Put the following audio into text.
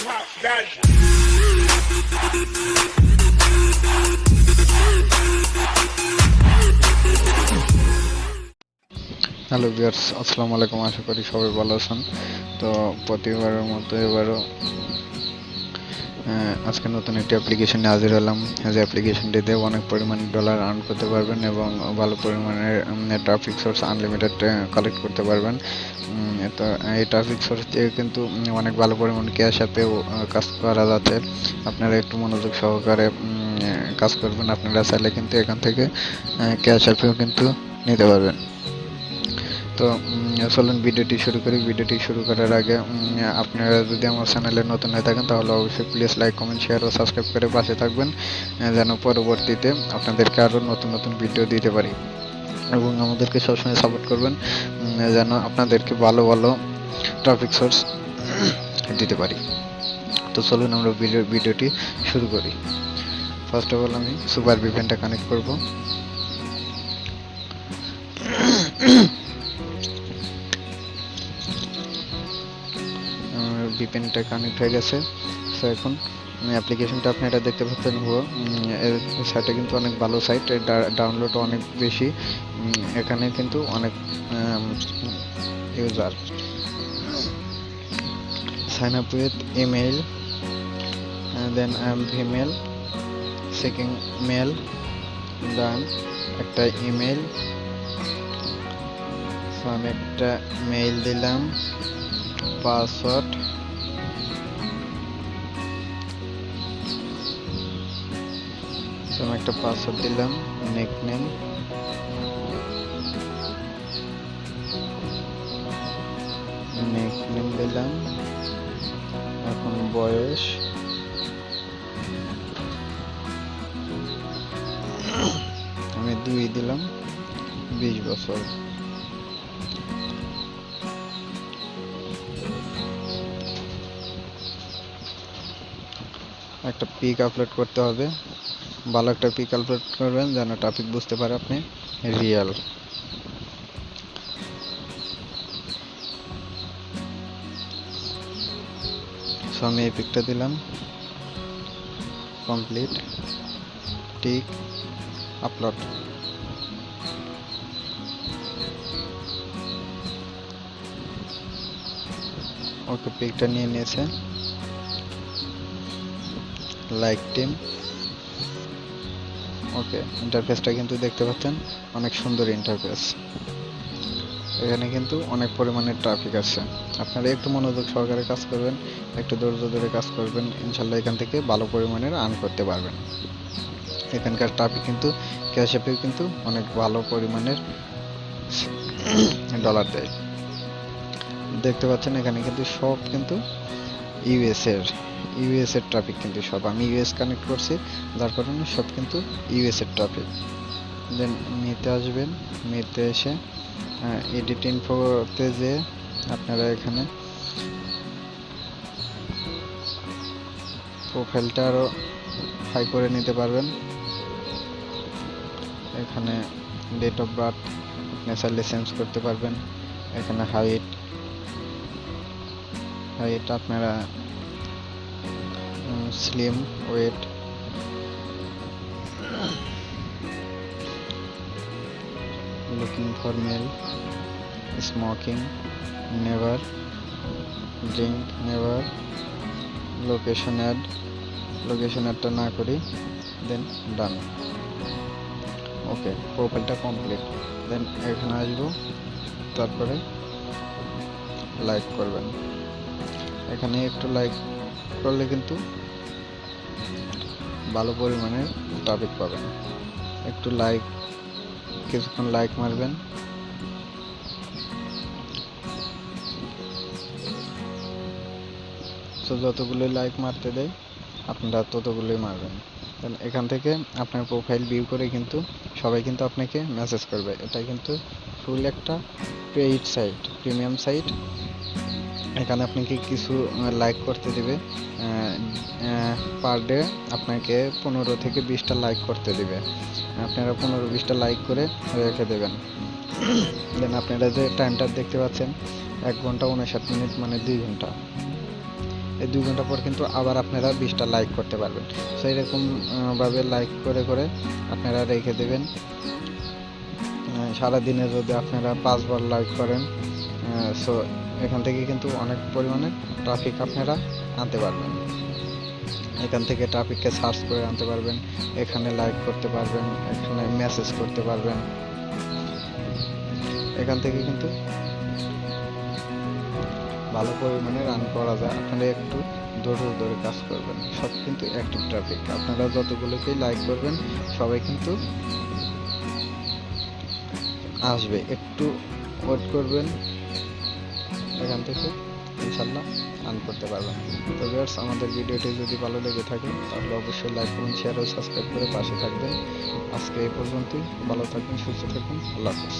Hello viewers, আসসালামু আলাইকুম। আশা করি সবাই ভালো আছেন। তো প্রতিবারের মতো এবারও আজকে নতুন একটি অ্যাপ্লিকেশন নিয়ে হাজির হলাম। যে অ্যাপ্লিকেশনটি দিয়ে অনেক পরিমাণ ডলার আর্ন করতে পারবেন এবং ভালো পরিমাণের ট্রাফিক সোর্স আনলিমিটেড কালেক্ট করতে পারবেন। তো এই ট্রাফিক সোর্স দিয়ে কিন্তু অনেক ভালো পরিমাণ ক্যাশ অ্যাপেও কাজ করা যাচ্ছে। আপনারা একটু মনোযোগ সহকারে কাজ করবেন। আপনারা চাইলে কিন্তু এখান থেকে ক্যাশ অ্যাপেও কিন্তু নিতে পারবেন। তো চলুন ভিডিওটি শুরু করি। ভিডিওটি শুরু করার আগে আপনারা যদি আমার চ্যানেলে নতুন হয়ে থাকেন তাহলে অবশ্যই প্লিজ লাইক, কমেন্ট, শেয়ার ও সাবস্ক্রাইব করে পাশে থাকবেন, যেন পরবর্তীতে আপনাদেরকে আরও নতুন নতুন ভিডিও দিতে পারি এবং আমাদেরকে সবসময় সাপোর্ট করবেন, যেন আপনাদেরকে ভালো ভালো ট্রাফিক সোর্স দিতে পারি। তো চলুন আমরা ভিডিওটি শুরু করি। ফার্স্ট অফ অল আমি সুপার ভিপিএনটা কানেক্ট করব। ভিপিএনটা কানেক্ট হয়ে গেছে। সো এখন অ্যাপ্লিকেশনটা আপনারা দেখতে পাচ্ছেন, এর সাইটে কিন্তু অনেক ভালো সাইট, ডাউনলোড অনেক বেশি। এখানে কিন্তু অনেক user sign up with email, then I am female seeking male, then একটা ইমেল। সো আমি একটা মেইল দিলাম, পাসওয়ার্ড, আমি একটা পাসওয়ার্ড দিলাম, নিকনেম, দিলাম। এখন বয়স আমি 2 দিলাম, 20 বছর। একটা পিক আপলোড করতে হবে, ভালো একটা পিক আপলোড করবেন যেন টপিক বুঝতে পারে আপনি রিয়েল। সো আমি এই পিকটা দিলাম, কমপ্লিট, টিক, আপলোড। ওকে, পিকটা নিয়ে নিয়েছে। Like team. ওকে, ইন্টারফেসটা কিন্তু দেখতে পাচ্ছেন, অনেক সুন্দর ইন্টারফেস। এখানে কিন্তু অনেক পরিমাণে ট্রাফিক আছে। আপনারা একটু মনোযোগ সহকারে কাজ করবেন, একটু ধৈর্য ধরে কাজ করবেন, ইনশাল্লাহ এখান থেকে ভালো পরিমাণের আর্ন করতে পারবেন। এখানকার ট্রাফিক কিন্তু ক্যাশ অ্যাপেও কিন্তু অনেক ভালো পরিমাণের ডলার দেয়। দেখতে পাচ্ছেন এখানে কিন্তু সব কিন্তু ইউএস এর ট্রাফিক, কিন্তু সব আমি ইউএস কানেক্ট করছি, যার কারণে সব কিন্তু ইউএস এর ট্রাফিক। দেন মেতে আসবেন, মেতে এসে এডিট ইনফোতে যে আপনারা এখানে প্রোফাইলটা আরও হাই করে নিতে পারবেন। এখানে ডেট অফ বার্থ আপনি চাইলে চেঞ্জ করতে পারবেন। এখানে হাইট আপনারা slim, weight, looking for male, smoking, never drink, never, location অ্যাডটা না করি, দেন ডান। ওকে, প্রোফাইলটা কমপ্লিট। দেন এখানে আসবো, তারপরে লাইক করবেন। এখানে একটু লাইক করলে কিন্তু ভালো পরিমাণের টপিক পাবেন। একটু লাইক, কিছুক্ষণ লাইক মারবেন। তো যতগুলোই লাইক মারতে দেয় আপনারা ততগুলোই মারবেন। এখান থেকে আপনার প্রোফাইল ভিউ করে কিন্তু সবাই কিন্তু আপনাকে মেসেজ করবে। এটা কিন্তু ফুল একটা পেইড সাইট, প্রিমিয়াম সাইট। এখানে আপনাকে কিছু লাইক করতে দিবে, পার ডে আপনাকে 15 থেকে 20টা লাইক করতে দিবে। আপনারা 15-20টা লাইক করে রেখে দেবেন। দেন আপনারা যে টাইমটা দেখতে পাচ্ছেন 1 ঘন্টা 59 মিনিট, মানে 2 ঘন্টা। এই 2 ঘন্টা পর কিন্তু আবার আপনারা 20টা লাইক করতে পারবেন। সো এরকম ভাবে লাইক করে করে আপনারা রেখে দেবেন। সারাদিনে যদি আপনারা 5 বার লাইক করেন, সো এখান থেকে কিন্তু অনেক পরিমাণে ট্রাফিক আপনারা আনতে পারবেন। এখান থেকে ট্রাফিককে সার্চ করে আনতে পারবেন, এখানে লাইক করতে পারবেন, এখানে মেসেজ করতে পারবেন। এখান থেকে কিন্তু ভালো পরিমাণে রান করা যায়। আপনারা একটু ধৈর্য ধরে কাজ করবেন। সব কিন্তু অ্যাক্টিভ ট্রাফিক, আপনারা যতগুলোকেই লাইক করবেন সবাই কিন্তু আসবে। একটু ওয়েট করবেন, এখান থেকে ইনশাল্লাহ রান করতে পারবেন। তো ভিউয়ার্স, আমাদের ভিডিওটি যদি ভালো লেগে থাকে তাহলে অবশ্যই লাইক করুন, শেয়ার ও সাবস্ক্রাইব করে পাশে থাকবেন। আজকে এই পর্যন্তই। ভালো থাকবেন, সুস্থ থাকুন, আল্লাহ হাফেজ।